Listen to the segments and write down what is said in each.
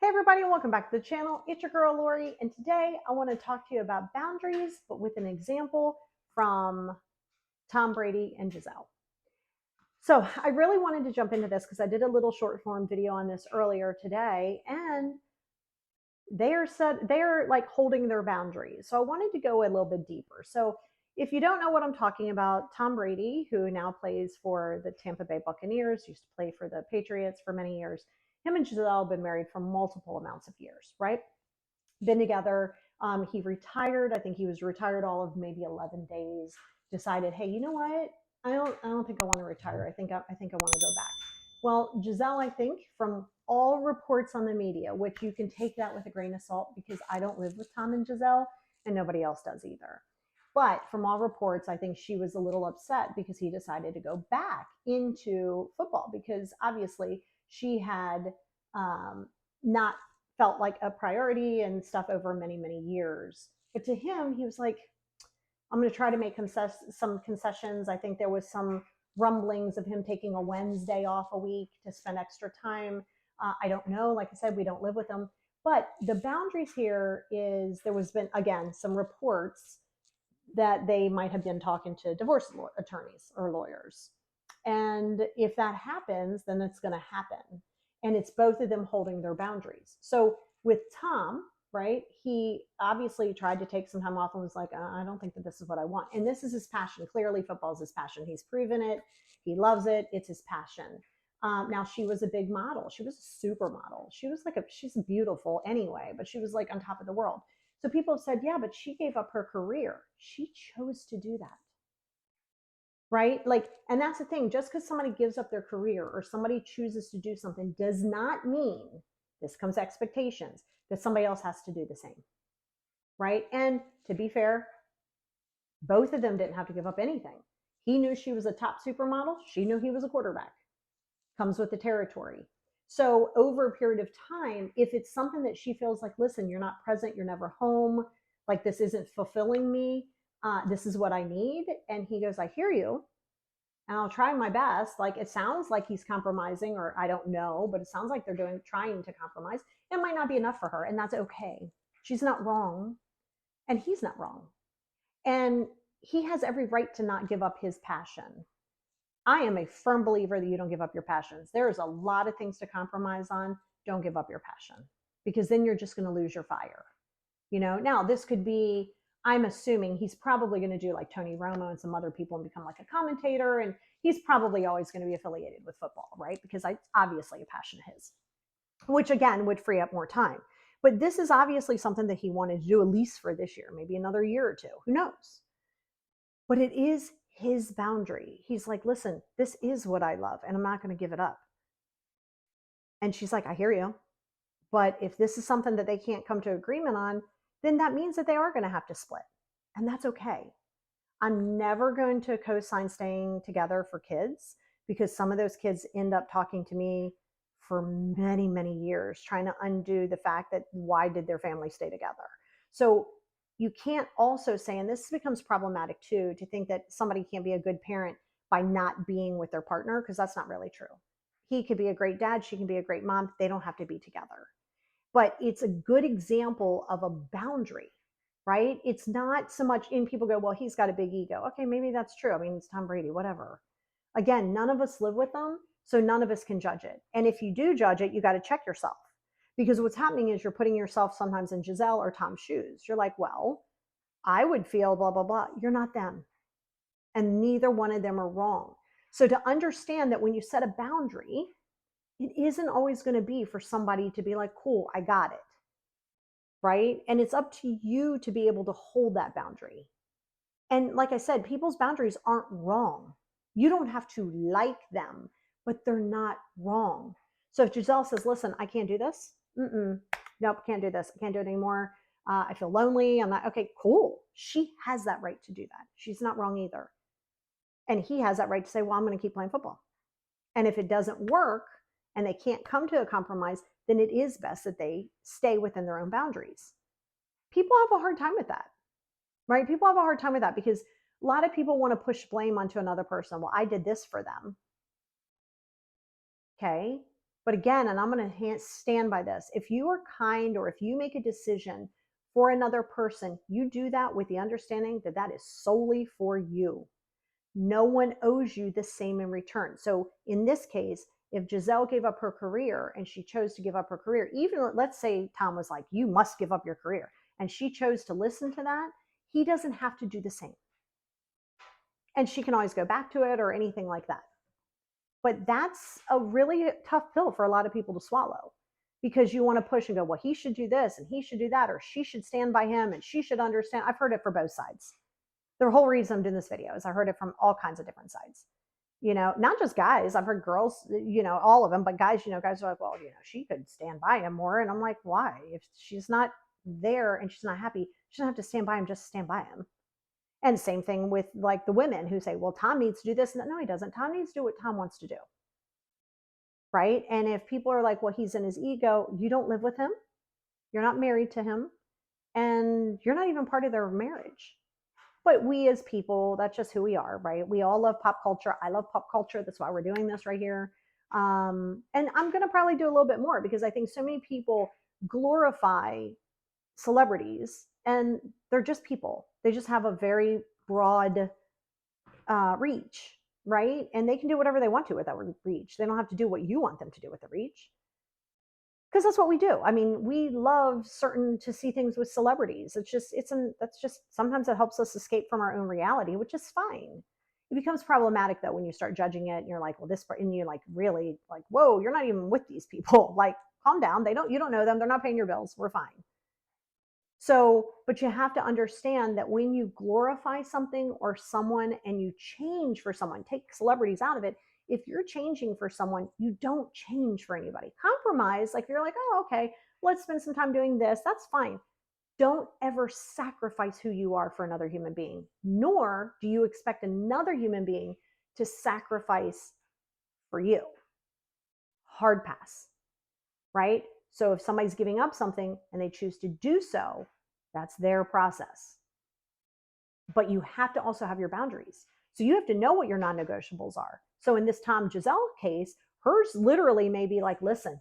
Hey everybody, and welcome back to the channel. It's your girl Lori, and today I want to talk to you about boundaries, but with an example from Tom Brady and Giselle. So I really wanted to jump into this because I did a little short form video on this earlier today, and they're like holding their boundaries. So I wanted to go a little bit deeper. So if you don't know what I'm talking about, Tom Brady, who now plays for the Tampa Bay Buccaneers, used to play for the Patriots for many years. Him and Giselle have been married for multiple amounts of years, right? Been together. He retired. I think he was retired all of maybe 11 days. Decided, hey, you know what? I don't think I want to retire. I think I want to go back. Well, Giselle, I think from all reports on the media, which you can take that with a grain of salt because I don't live with Tom and Giselle, and nobody else does either. But from all reports, I think she was a little upset because he decided to go back into football because obviously she had not felt like a priority and stuff over many, many years. But to him, he was like, I'm going to try to make some concessions. I think there was some rumblings of him taking a Wednesday off a week to spend extra time. I don't know. Like I said, we don't live with him. But the boundaries here is there was been, again, some reports that they might have been talking to divorce attorneys or lawyers. And if that happens, then it's going to happen. And it's both of them holding their boundaries. So with Tom, right, he obviously tried to take some time off and was like, I don't think that this is what I want. And this is his passion. Clearly, football is his passion. He's proven it. He loves it. It's his passion. Now, she was a big model. She was a supermodel. She's beautiful anyway, but she was like on top of the world. So people have said, yeah, but she gave up her career. She chose to do that. Right? Like, and that's the thing, just because somebody gives up their career or somebody chooses to do something does not mean, this comes expectations, that somebody else has to do the same. Right? And to be fair, both of them didn't have to give up anything. He knew she was a top supermodel. She knew he was a quarterback. Comes with the territory. So over a period of time, if it's something that she feels like, listen, you're not present, you're never home, like this isn't fulfilling me, this is what I need. And he goes, I hear you. And I'll try my best. Like it sounds like he's compromising, or I don't know, but it sounds like they're trying to compromise. It might not be enough for her, and that's okay. She's not wrong, and he's not wrong. And he has every right to not give up his passion. I am a firm believer that you don't give up your passions. There is a lot of things to compromise on. Don't give up your passion because then you're just going to lose your fire. Now this could be, I'm assuming he's probably going to do like Tony Romo and some other people and become like a commentator. And he's probably always going to be affiliated with football, right? Because it's obviously a passion of his, which again would free up more time. But this is obviously something that he wanted to do at least for this year, maybe another year or two. Who knows? But it is his boundary. He's like, listen, this is what I love, and I'm not going to give it up. And she's like, I hear you. But if this is something that they can't come to agreement on, then that means that they are going to have to split. And that's okay. I'm never going to co-sign staying together for kids because some of those kids end up talking to me for many, many years, trying to undo the fact that why did their family stay together? So you can't also say, and this becomes problematic too, to think that somebody can't be a good parent by not being with their partner, because that's not really true. He could be a great dad. She can be a great mom. They don't have to be together. But it's a good example of a boundary, right? It's not so much in people go, well, he's got a big ego. Okay, maybe that's true. I mean, it's Tom Brady, whatever. Again, none of us live with them, so none of us can judge it. And if you do judge it, you got to check yourself. Because what's happening is you're putting yourself sometimes in Giselle or Tom's shoes. You're like, well, I would feel blah, blah, blah. You're not them. And neither one of them are wrong. So to understand that when you set a boundary, it isn't always going to be for somebody to be like, cool, I got it. Right? And it's up to you to be able to hold that boundary. And like I said, people's boundaries aren't wrong. You don't have to like them, but they're not wrong. So if Giselle says, listen, I can't do this. Nope, can't do this. I can't do it anymore. I feel lonely. I'm not, okay, cool. She has that right to do that. She's not wrong either. And he has that right to say, well, I'm going to keep playing football. And if it doesn't work and they can't come to a compromise, then it is best that they stay within their own boundaries. People have a hard time with that, right? People have a hard time with that because a lot of people want to push blame onto another person. Well, I did this for them. Okay. But again, and I'm going to stand by this, if you are kind or if you make a decision for another person, you do that with the understanding that that is solely for you. No one owes you the same in return. So in this case, if Giselle gave up her career and she chose to give up her career, even let's say Tom was like, you must give up your career, and she chose to listen to that, he doesn't have to do the same. And she can always go back to it or anything like that. But that's a really tough pill for a lot of people to swallow, because you want to push and go, well, he should do this and he should do that, or she should stand by him and she should understand. I've heard it for both sides. The whole reason I'm doing this video is I heard it from all kinds of different sides. Not just guys. I've heard girls, all of them, but guys, guys are like, well, she could stand by him more. And I'm like, why? If she's not there and she's not happy, she doesn't have to stand by him, just stand by him. And same thing with like the women who say, well, Tom needs to do this. No, he doesn't. Tom needs to do what Tom wants to do. Right. And if people are like, well, he's in his ego, you don't live with him. You're not married to him. And you're not even part of their marriage. But we as people, that's just who we are, right? We all love pop culture. I love pop culture. That's why we're doing this right here. And I'm going to probably do a little bit more because I think so many people glorify celebrities and they're just people. They just have a very broad reach, right? And they can do whatever they want to with that reach. They don't have to do what you want them to do with the reach. Because that's what we do. I mean, we love to see things with celebrities. That's just sometimes it helps us escape from our own reality, which is fine. It becomes problematic though when you start judging it and you're like, well, and you like really like, whoa, you're not even with these people. Like, calm down. You don't know them. They're not paying your bills. We're fine. So, but you have to understand that when you glorify something or someone and you change for someone, take celebrities out of it, if you're changing for someone, you don't change for anybody. Compromise, like you're like, oh, okay, let's spend some time doing this. That's fine. Don't ever sacrifice who you are for another human being, nor do you expect another human being to sacrifice for you. Hard pass, right? So if somebody's giving up something and they choose to do so, that's their process. But you have to also have your boundaries. So you have to know what your non-negotiables are. So in this Tom Giselle case, hers literally may be like, listen,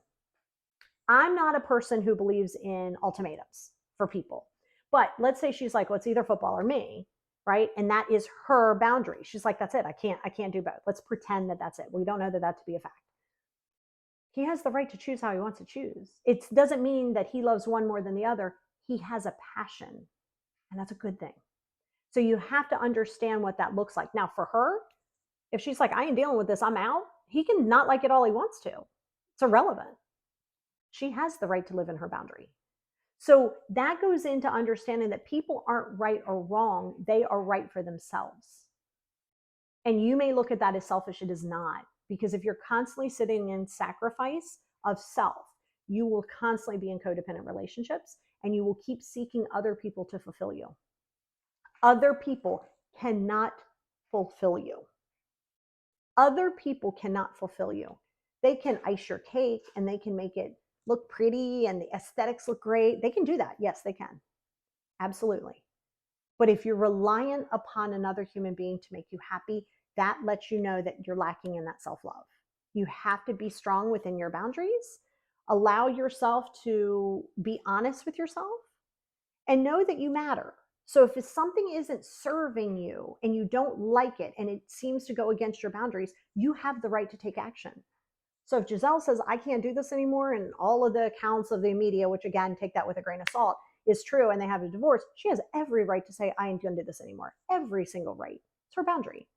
I'm not a person who believes in ultimatums for people. But let's say she's like, well, it's either football or me, right? And that is her boundary. She's like, that's it. I can't do both. Let's pretend that that's it. We don't know that to be a fact. He has the right to choose how he wants to choose. It doesn't mean that he loves one more than the other. He has a passion, and that's a good thing. So you have to understand what that looks like. Now, for her, if she's like, I ain't dealing with this, I'm out, he can not like it all he wants to. It's irrelevant. She has the right to live in her boundary. So that goes into understanding that people aren't right or wrong. They are right for themselves. And you may look at that as selfish. It is not. Because if you're constantly sitting in sacrifice of self, you will constantly be in codependent relationships and you will keep seeking other people to fulfill you. Other people cannot fulfill you. Other people cannot fulfill you. They can ice your cake and they can make it look pretty and the aesthetics look great. They can do that. Yes, they can. Absolutely. But if you're reliant upon another human being to make you happy, that lets you know that you're lacking in that self-love. You have to be strong within your boundaries, allow yourself to be honest with yourself, and know that you matter. So if something isn't serving you and you don't like it and it seems to go against your boundaries, you have the right to take action. So if Giselle says, I can't do this anymore, and all of the accounts of the media, which again, take that with a grain of salt, is true, and they have a divorce, she has every right to say, I ain't gonna do this anymore. Every single right. It's her boundary.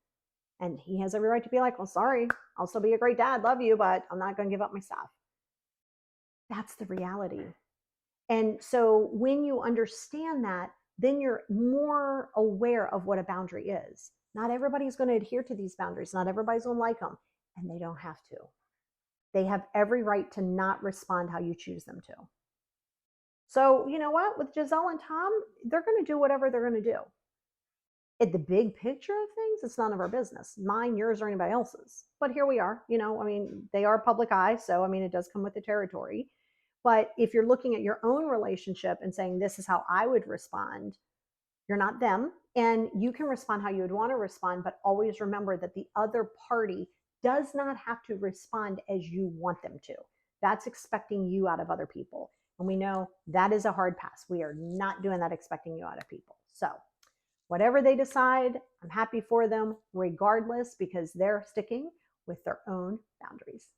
And he has every right to be like, well, sorry, I'll still be a great dad, love you, but I'm not gonna give up my stuff. That's the reality. And so when you understand that, then you're more aware of what a boundary is. Not everybody's going to adhere to these boundaries. Not everybody's going to like them, and they don't have to. They have every right to not respond how you choose them to. So you know what? With Giselle and Tom, they're going to do whatever they're going to do. At the big picture of things, it's none of our business. Mine, yours, or anybody else's. But here we are. They are public eye, so it does come with the territory. But if you're looking at your own relationship and saying, this is how I would respond, you're not them. And you can respond how you would want to respond, but always remember that the other party does not have to respond as you want them to. That's expecting you out of other people. And we know that is a hard pass. We are not doing that expecting you out of people. So whatever they decide, I'm happy for them regardless, because they're sticking with their own boundaries.